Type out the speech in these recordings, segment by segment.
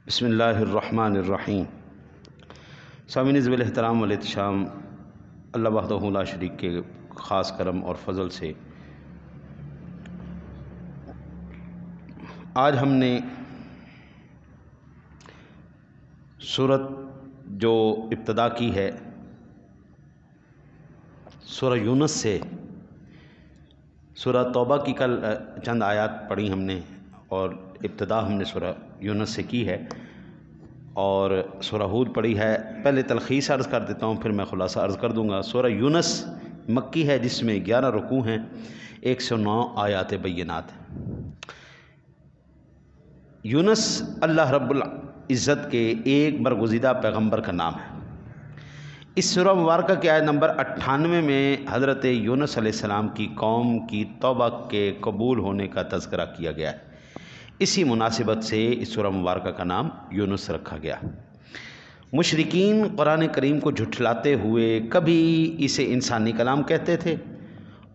بسم اللہ الرحمن الرحیم۔ سامعین ذوی الاحترام والاحتشام، اللہ وحدہ لا شریک کے خاص کرم اور فضل سے آج ہم نے سورت جو ابتدا کی ہے سورہ یونس سے، سورہ توبہ کی کل چند آیات پڑھی ہم نے اور ابتدا ہم نے سورہ یونس سے کی ہے اور سورہ ہود پڑھی ہے۔ پہلے تلخیص عرض کر دیتا ہوں، پھر میں خلاصہ عرض کر دوں گا۔ سورہ یونس مکی ہے جس میں 11 رکوع ہیں، 109 آیات بینات ہیں۔ یونس اللہ رب العزت کے ایک برگزیدہ پیغمبر کا نام ہے۔ اس سورہ مبارکہ کے آیت نمبر 98 میں حضرت یونس علیہ السلام کی قوم کی توبہ کے قبول ہونے کا تذکرہ کیا گیا ہے۔ اسی مناسبت سے اس سورہ مبارکہ کا نام یونس رکھا گیا۔ مشرکین قرآن کریم کو جھٹلاتے ہوئے کبھی اسے انسانی کلام کہتے تھے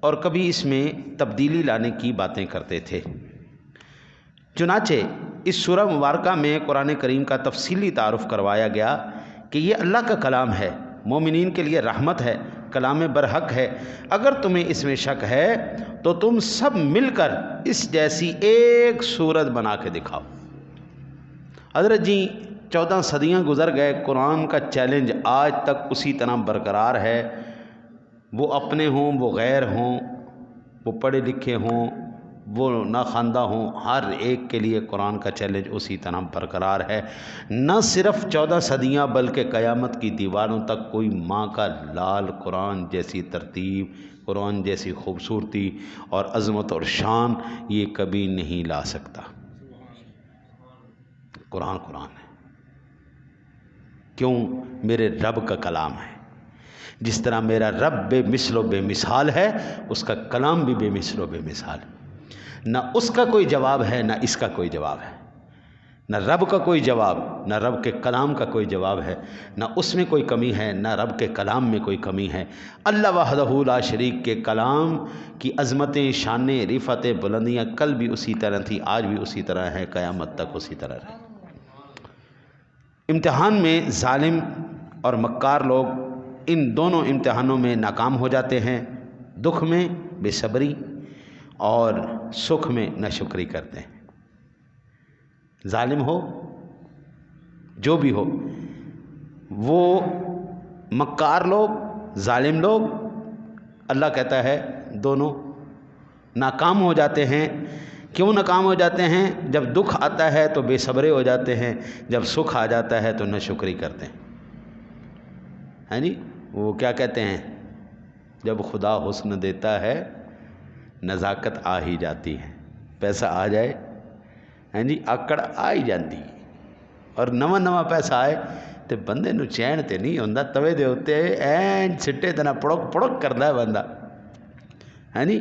اور کبھی اس میں تبدیلی لانے کی باتیں کرتے تھے۔ چنانچہ اس سورہ مبارکہ میں قرآن کریم کا تفصیلی تعارف کروایا گیا کہ یہ اللہ کا کلام ہے، مومنین کے لیے رحمت ہے، کلام برحق ہے۔ اگر تمہیں اس میں شک ہے تو تم سب مل کر اس جیسی ایک صورت بنا کے دکھاؤ۔ حضرت جی 14 صدیاں گزر گئے، قرآن کا چیلنج آج تک اسی طرح برقرار ہے۔ وہ اپنے ہوں، وہ غیر ہوں، وہ پڑھے لکھے ہوں، وہ ناخواندہ ہوں، ہر ایک کے لیے قرآن کا چیلنج اسی طرح برقرار ہے۔ نہ صرف 14 صدیاں بلکہ قیامت کی دیواروں تک کوئی ماں کا لال قرآن جیسی ترتیب، قرآن جیسی خوبصورتی اور عظمت اور شان یہ کبھی نہیں لا سکتا۔ قرآن قرآن ہے، کیوں؟ میرے رب کا کلام ہے۔ جس طرح میرا رب بے مثل و بے مثال ہے، اس کا کلام بھی بے مثل و بے مثال ہے۔ نہ اس کا کوئی جواب ہے، نہ اس کا کوئی جواب ہے۔ نہ رب کا کوئی جواب، نہ رب کے کلام کا کوئی جواب ہے۔ نہ اس میں کوئی کمی ہے، نہ رب کے کلام میں کوئی کمی ہے۔ اللہ وحدہ لا شریک کے کلام کی عظمتیں، شانیں، رفعتیں، بلندیاں کل بھی اسی طرح تھی، آج بھی اسی طرح ہے، قیامت تک اسی طرح رہے۔ امتحان میں ظالم اور مکار لوگ ان دونوں امتحانوں میں ناکام ہو جاتے ہیں۔ دکھ میں بے صبری اور سکھ میں ناشکری کرتے ہیں۔ ظالم ہو، جو بھی ہو، وہ مکار لوگ، ظالم لوگ، اللہ کہتا ہے دونوں ناکام ہو جاتے ہیں۔ کیوں ناکام ہو جاتے ہیں؟ جب دکھ آتا ہے تو بے صبرے ہو جاتے ہیں، جب سکھ آ جاتا ہے تو ناشکری کرتے ہیں۔ ہے جی، وہ کیا کہتے ہیں؟ جب خدا حسن دیتا ہے نزاکت آ ہی جاتی ہے۔ پیسہ آ جائے، ہاں جی، آکڑ آ ہی جاتی، اور نواں پیسہ آئے تو بندے نو چین تے نہیں ہوندا، توے دے اوتے این چھٹے تے نہ پڑک پڑک کردا ہے بندہ۔ ہاں جی،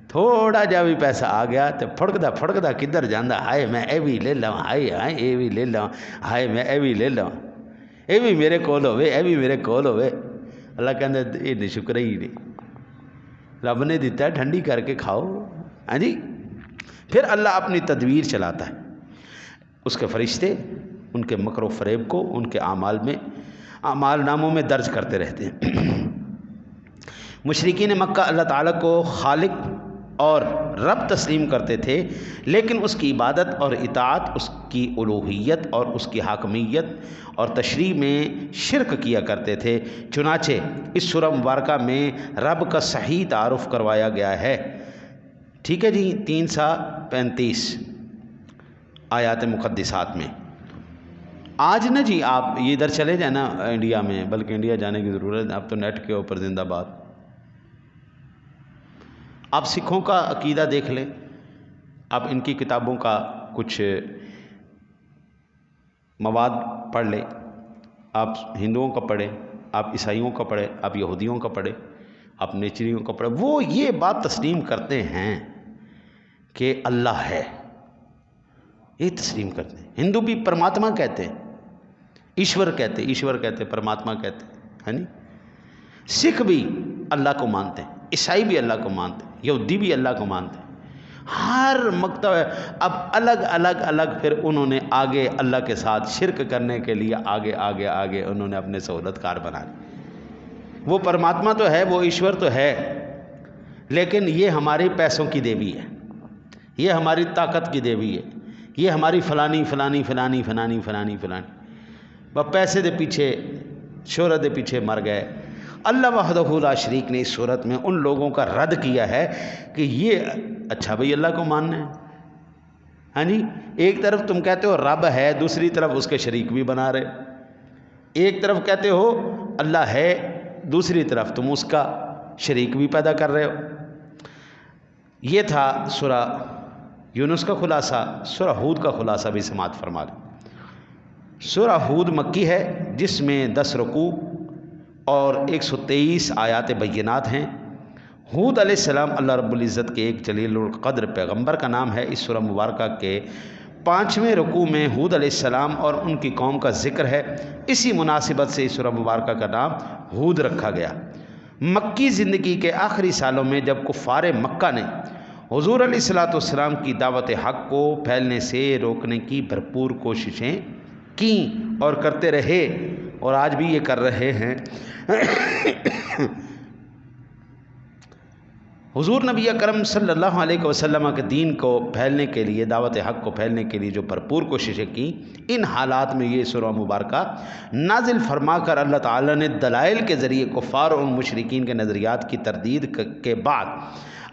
تھوڑا جا بھی پیسہ آ گیا تو پھڑکدا کدھر جاندا، ہائے میں اے بھی لے لواں، ہائے اے بھی لے لواں، ہائے میں اے بھی لے لواں، اے بھی میرے کول ہوئے، اے بھی میرے کول ہوئے۔ اللہ کہندا اے نہیں شکر ہی نہیں، رب نے دیتا ہے ٹھنڈی کر کے کھاؤ۔ ہاں جی، پھر اللہ اپنی تدبیر چلاتا ہے۔ اس کے فرشتے ان کے مکر و فریب کو ان کے اعمال ناموں میں درج کرتے رہتے ہیں۔ مشرکین مکہ اللہ تعالیٰ کو خالق اور رب تسلیم کرتے تھے، لیکن اس کی عبادت اور اطاعت، اس کی الوہیت اور اس کی حاکمیت اور تشریع میں شرک کیا کرتے تھے۔ چنانچہ اس سورہ مبارکہ میں رب کا صحیح تعارف کروایا گیا ہے۔ ٹھیک ہے جی، 335 آیات مقدسات میں۔ آج نا جی آپ یہ ادھر چلے جائیں نا انڈیا میں، بلکہ انڈیا جانے کی ضرورت ہے، اب تو نیٹ کے اوپر زندہ باد۔ آپ سکھوں کا عقیدہ دیکھ لیں، آپ ان کی کتابوں کا کچھ مواد پڑھ لیں، آپ ہندوؤں کا پڑھیں، آپ عیسائیوں کا پڑھیں، آپ یہودیوں کا پڑھیں، آپ نیچریوں کا پڑھیں، وہ یہ بات تسلیم کرتے ہیں کہ اللہ ہے، یہ تسلیم کرتے ہیں۔ ہندو بھی پرماتما کہتے ہیں، ایشور کہتے ہیں، پرماتما کہتے ہیں، ہے نا؟ سکھ بھی اللہ کو مانتے ہیں، عیسائی بھی اللہ کو مانتے ہیں، یہودی بھی اللہ کو مانتے ہیں، ہر مکتبہ اب الگ پھر انہوں نے آگے اللہ کے ساتھ شرک کرنے کے لیے آگے انہوں نے اپنے سہولت کار بنا لی۔ وہ پرماتما تو ہے، وہ ایشور تو ہے، لیکن یہ ہمارے پیسوں کی دیوی ہے، یہ ہماری طاقت کی دیوی ہے، یہ ہماری فلانی وہ پیسے دے پیچھے، شہرت دے پیچھے مر گئے۔ اللہ وحدہ لا شریک نے اس صورت میں ان لوگوں کا رد کیا ہے کہ یہ اچھا بھئی اللہ کو ماننا ہے، ہاں جی، ایک طرف تم کہتے ہو رب ہے، دوسری طرف اس کے شریک بھی بنا رہے، ایک طرف کہتے ہو اللہ ہے، دوسری طرف تم اس کا شریک بھی پیدا کر رہے ہو۔ یہ تھا سورہ یونس کا خلاصہ۔ سورہ ہود کا خلاصہ بھی سماعت فرما لیں۔ سورہ ہود مکی ہے، جس میں 10 رکوع اور 123 آیات بینات ہیں۔ ہود علیہ السلام اللہ رب العزت کے ایک جلیل القدر پیغمبر کا نام ہے۔ اس سورہ مبارکہ کے 5ویں رکوع میں ہود علیہ السلام اور ان کی قوم کا ذکر ہے۔ اسی مناسبت سے اس سورہ مبارکہ کا نام ہود رکھا گیا۔ مکی زندگی کے آخری سالوں میں جب کفار مکہ نے حضور علیہ السلام کی دعوت حق کو پھیلنے سے روکنے کی بھرپور کوششیں کیں اور کرتے رہے، اور آج بھی یہ کر رہے ہیں، حضور نبی اکرم صلی اللہ علیہ وسلم کے دین کو پھیلنے کے لیے، دعوت حق کو پھیلنے کے لیے جو بھرپور کوششیں کیں، ان حالات میں یہ سورہ مبارکہ نازل فرما کر اللہ تعالی نے دلائل کے ذریعے کفار اور مشرکین کے نظریات کی تردید کے بعد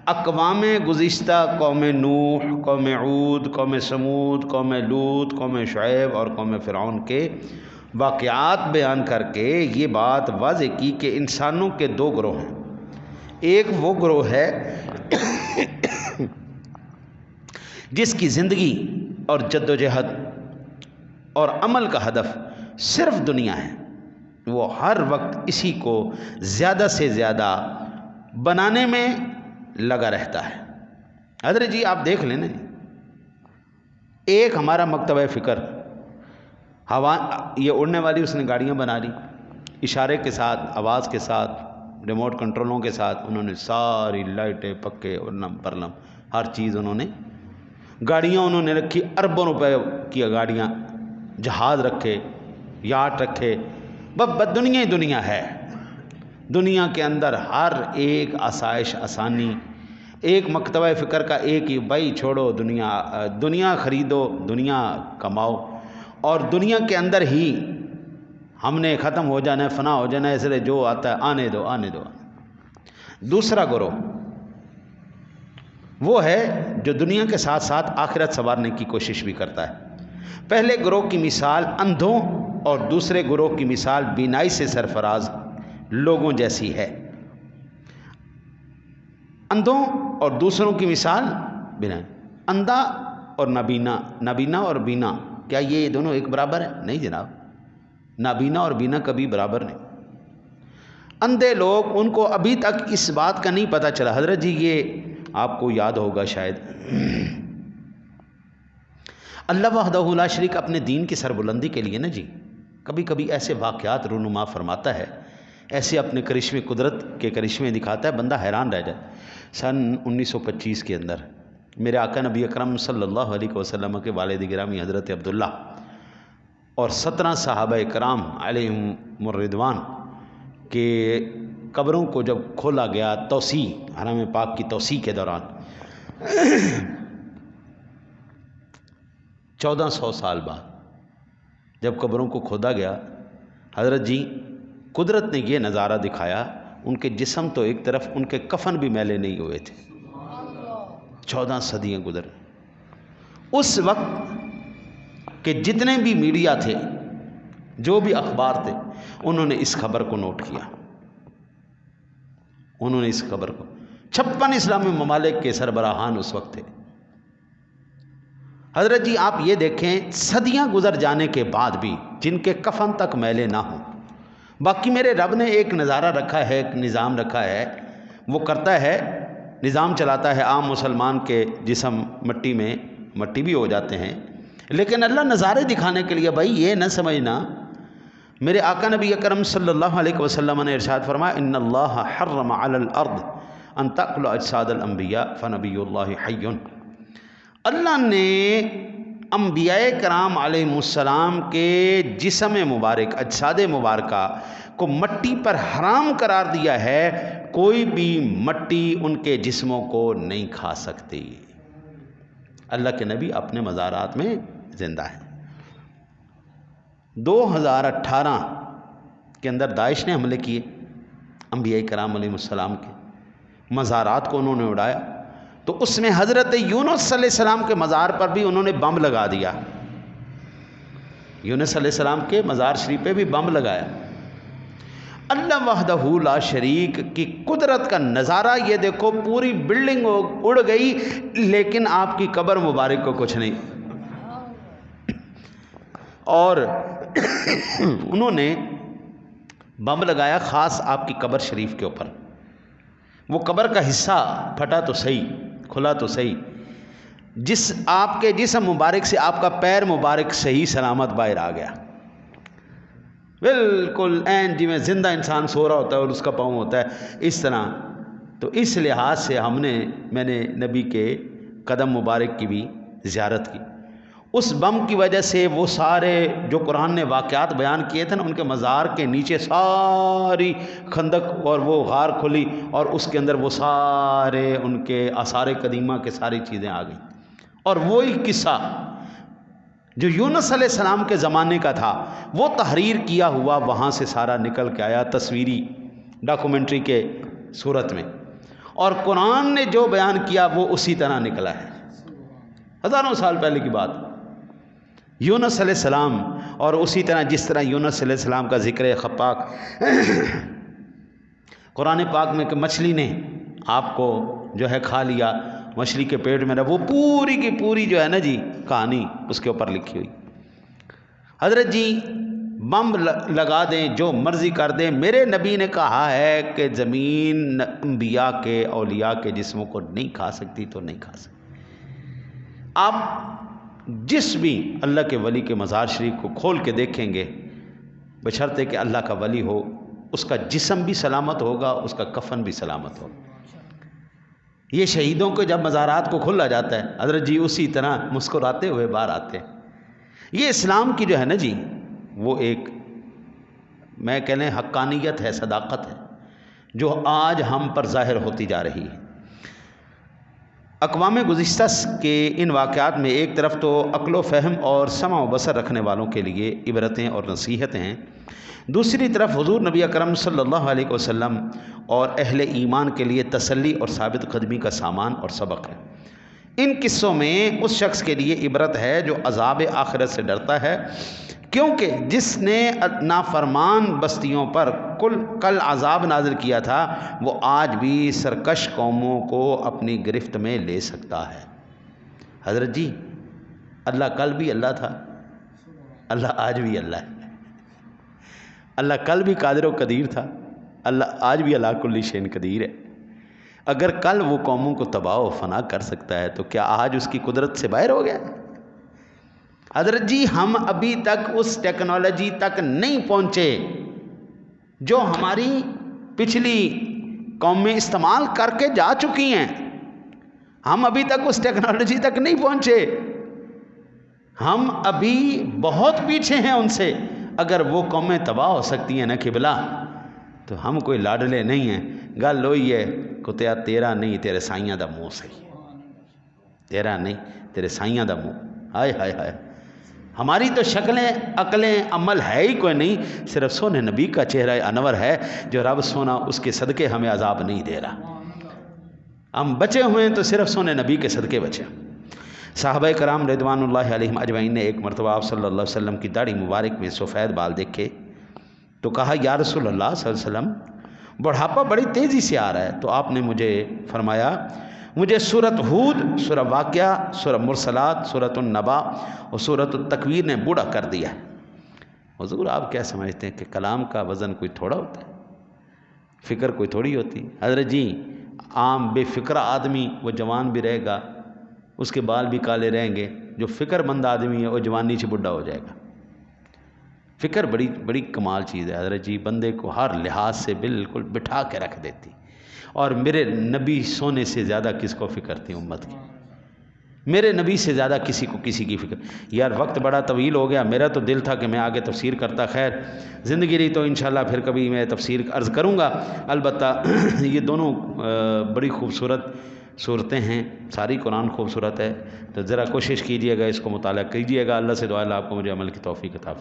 اقوام گزشتہ قوم نوح، قوم عود، قوم سمود، قوم لوط، قوم شعیب اور قوم فرعون کے واقعات بیان کر کے یہ بات واضح کی کہ انسانوں کے 2 گروہ ہیں۔ ایک وہ گروہ ہے جس کی زندگی اور جدوجہد اور عمل کا ہدف صرف دنیا ہے، وہ ہر وقت اسی کو زیادہ سے زیادہ بنانے میں لگا رہتا ہے۔ حضرت جی آپ دیکھ لیں نا، ایک ہمارا مکتبہ فکر ہوا، یہ اڑنے والی اس نے گاڑیاں بنا لی، اشارے کے ساتھ، آواز کے ساتھ، ریموٹ کنٹرولوں کے ساتھ انہوں نے ساری لائٹیں، پکے اور نم پرلم ہر چیز انہوں نے، گاڑیاں انہوں نے رکھی، اربوں روپے کی گاڑیاں، جہاز رکھے، یاٹ رکھے، بس دنیا ہی دنیا ہے۔ دنیا کے اندر ہر ایک آسائش، آسانی، ایک مکتبہ فکر کا ایک ہی، بھائی چھوڑو دنیا خریدو، دنیا کماؤ، اور دنیا کے اندر ہی ہم نے ختم ہو جانا ہے، فنا ہو جانا ہے، اس لیے جو آتا ہے آنے دو۔ دوسرا گروہ وہ ہے جو دنیا کے ساتھ ساتھ آخرت سنوارنے کی کوشش بھی کرتا ہے۔ پہلے گروہ کی مثال اندھوں اور دوسرے گروہ کی مثال بینائی سے سرفراز لوگوں جیسی ہے۔ اندھوں اور دوسروں کی مثال بینائی، اندھا اور نابینا، نابینا اور بینا، کیا یہ دونوں ایک برابر ہیں؟ نہیں جناب، نابینا اور بینا کبھی برابر نہیں۔ اندھے لوگ، ان کو ابھی تک اس بات کا نہیں پتہ چلا۔ حضرت جی یہ آپ کو یاد ہوگا شاید، اللہ وحدہ لا شریک اپنے دین کی سربلندی کے لیے نا جی کبھی کبھی ایسے واقعات رونما فرماتا ہے، ایسے اپنے کرشمے، قدرت کے کرشمے دکھاتا ہے، بندہ حیران رہ جائے۔ سن 1925 کے اندر میرے آقا نبی اکرم صلی اللہ علیہ وسلم کے والد گرامی حضرت عبداللہ اور 17 صحابہ کرام علیہم الرضوان کے قبروں کو جب کھولا گیا، توسیع، حرم پاک کی توسیع کے دوران 1400 سال بعد جب قبروں کو کھودا گیا، حضرت جی قدرت نے یہ نظارہ دکھایا، ان کے جسم تو ایک طرف، ان کے کفن بھی میلے نہیں ہوئے تھے۔ 14 صدیاں گزر، اس وقت کے جتنے بھی میڈیا تھے، جو بھی اخبار تھے، انہوں نے اس خبر کو نوٹ کیا، انہوں نے اس خبر کو، 56 اسلامی ممالک کے سربراہان اس وقت تھے۔ حضرت جی آپ یہ دیکھیں، صدیاں گزر جانے کے بعد بھی جن کے کفن تک میلے نہ ہوں، باقی میرے رب نے ایک نظارہ رکھا ہے، ایک نظام رکھا ہے، وہ کرتا ہے، نظام چلاتا ہے۔ عام مسلمان کے جسم مٹی میں مٹی بھی ہو جاتے ہیں، لیکن اللہ نظارے دکھانے کے لیے، بھائی یہ نہ سمجھنا، میرے آقا نبی اکرم صلی اللہ علیہ وسلم نے ارشاد فرمایا، ان اللہ حرم علی الارض ان تأکل اجساد الانبیاء فنبی اللہ حی۔ اللہ نے انبیاء کرام علیہ السلام کے جسم مبارک، اجساد مبارکہ کو مٹی پر حرام قرار دیا ہے. کوئی بھی مٹی ان کے جسموں کو نہیں کھا سکتی. اللہ کے نبی اپنے مزارات میں زندہ ہیں. 2018 کے اندر داعش نے حملے کیے انبیاء کرام علیہ السلام کے مزارات کو انہوں نے اڑایا. تو اس میں حضرت یونس علیہ السلام کے مزار پر بھی انہوں نے بم لگا دیا. یونس علیہ السلام کے مزار شریف پہ بھی بم لگایا. اللہ وحدہ لا شریک کی قدرت کا نظارہ یہ دیکھو، پوری بلڈنگ اڑ گئی لیکن آپ کی قبر مبارک کو کچھ نہیں. اور انہوں نے بم لگایا خاص آپ کی قبر شریف کے اوپر. وہ قبر کا حصہ پھٹا تو صحیح، کھلا تو صحیح، جس آپ کے جسم مبارک سے آپ کا پیر مبارک صحیح سلامت باہر آ گیا، بالکل عین جی میں زندہ انسان سو رہا ہوتا ہے اور اس کا پاؤں ہوتا ہے اس طرح. تو اس لحاظ سے میں نے نبی کے قدم مبارک کی بھی زیارت کی. اس بم کی وجہ سے وہ سارے جو قرآن نے واقعات بیان کیے تھے نا، ان کے مزار کے نیچے ساری خندق اور وہ غار کھلی اور اس کے اندر وہ سارے ان کے آثار قدیمہ کے ساری چیزیں آ گئیں. اور وہی قصہ جو یونس علیہ السلام کے زمانے کا تھا وہ تحریر کیا ہوا وہاں سے سارا نکل کے آیا تصویری ڈاکومنٹری کے صورت میں. اور قرآن نے جو بیان کیا وہ اسی طرح نکلا ہے. ہزاروں سال پہلے کی بات، یونس علیہ السلام. اور اسی طرح جس طرح یونس علیہ السلام کا ذکر خپاک قرآن پاک میں کہ مچھلی نے آپ کو جو ہے کھا لیا، مچھلی کے پیٹ میں رہا، وہ پوری کی پوری جو ہے نا جی کہانی اس کے اوپر لکھی ہوئی. حضرت جی بم لگا دیں، جو مرضی کر دیں، میرے نبی نے کہا ہے کہ زمین انبیاء کے اولیاء کے جسموں کو نہیں کھا سکتی تو نہیں کھا سکتی. آپ جس بھی اللہ کے ولی کے مزار شریف کو کھول کے دیکھیں گے، بشرطے کہ اللہ کا ولی ہو، اس کا جسم بھی سلامت ہوگا، اس کا کفن بھی سلامت ہوگا. یہ شہیدوں کو جب مزارات کو کھولا جاتا ہے حضرت جی اسی طرح مسکراتے ہوئے باہر آتے ہیں. یہ اسلام کی جو ہے نا جی وہ ایک میں کہہ لیں حقانیت ہے، صداقت ہے، جو آج ہم پر ظاہر ہوتی جا رہی ہے. اقوام گزشتہ کے ان واقعات میں ایک طرف تو عقل و فہم اور سمع و بصر رکھنے والوں کے لیے عبرتیں اور نصیحتیں ہیں، دوسری طرف حضور نبی اکرم صلی اللہ علیہ وسلم اور اہل ایمان کے لیے تسلی اور ثابت قدمی کا سامان اور سبق ہے. ان قصوں میں اس شخص کے لیے عبرت ہے جو عذاب آخرت سے ڈرتا ہے، کیونکہ جس نے نافرمان بستیوں پر کل عذاب نازل کیا تھا وہ آج بھی سرکش قوموں کو اپنی گرفت میں لے سکتا ہے. حضرت جی اللہ کل بھی اللہ تھا، اللہ آج بھی اللہ ہے. اللہ کل بھی قادر و قدیر تھا، اللہ آج بھی علی کل شیء قدیر ہے. اگر کل وہ قوموں کو تباہ و فنا کر سکتا ہے تو کیا آج اس کی قدرت سے باہر ہو گیا؟ حضرت جی ہم ابھی تک اس ٹیکنالوجی تک نہیں پہنچے جو ہماری پچھلی قومیں استعمال کر کے جا چکی ہیں. ہم ابھی تک اس ٹیکنالوجی تک نہیں پہنچے، ہم ابھی بہت پیچھے ہیں ان سے. اگر وہ قومیں تباہ ہو سکتی ہیں نا قبلہ تو ہم کوئی لاڈلے نہیں ہیں. گل ہوئی ہے کتیا تیرا نہیں تیرے سائیاں دا منہ صحیح، تیرا نہیں تیرے سائیاں دا منہ. ہائے ہائے ہائے، ہماری تو شکلیں عقلیں عمل ہے ہی کوئی نہیں، صرف سونے نبی کا چہرہ انور ہے جو رب سونا اس کے صدقے ہمیں عذاب نہیں دے رہا. ہم بچے ہوئے ہیں تو صرف سونے نبی کے صدقے بچے. صحابہ کرام رضوان اللہ علیہم اجمعین نے ایک مرتبہ آپ صلی اللہ علیہ وسلم کی داڑھی مبارک میں سفید بال دیکھے تو کہا یا رسول اللہ صلی اللہ علیہ وسلم بڑھاپا بڑی تیزی سے آ رہا ہے. تو آپ نے مجھے فرمایا مجھے سورۃ ہود، سورہ واقعہ، سورہ مرسلات، سورۃ النبا اور سورۃ التکویر نے بوڑھا کر دیا. حضور آپ کیا سمجھتے ہیں کہ کلام کا وزن کوئی تھوڑا ہوتا ہے؟ فکر کوئی تھوڑی ہوتی؟ حضرت جی عام بے فکر آدمی وہ جوان بھی رہے گا، اس کے بال بھی کالے رہیں گے. جو فکر مند آدمی ہے وہ جوانی سے بڈھا ہو جائے گا. فکر بڑی بڑی کمال چیز ہے حضرت جی، بندے کو ہر لحاظ سے بالکل بٹھا کے رکھ دیتی. اور میرے نبی سونے سے زیادہ کس کو فکر تھی امت کی؟ میرے نبی سے زیادہ کسی کو کسی کی فکر. یار وقت بڑا طویل ہو گیا، میرا تو دل تھا کہ میں آگے تفسیر کرتا، خیر زندگی رہی تو انشاءاللہ پھر کبھی میں تفسیر عرض کروں گا. البتہ یہ دونوں بڑی خوبصورت صورتیں ہیں، ساری قرآن خوبصورت ہے، تو ذرا کوشش کیجیے گا، اس کو مطالعہ کیجیے گا. اللہ سے دعا ہے اللہ آپ کو مجھے عمل کی توفیق عطا فرمائے.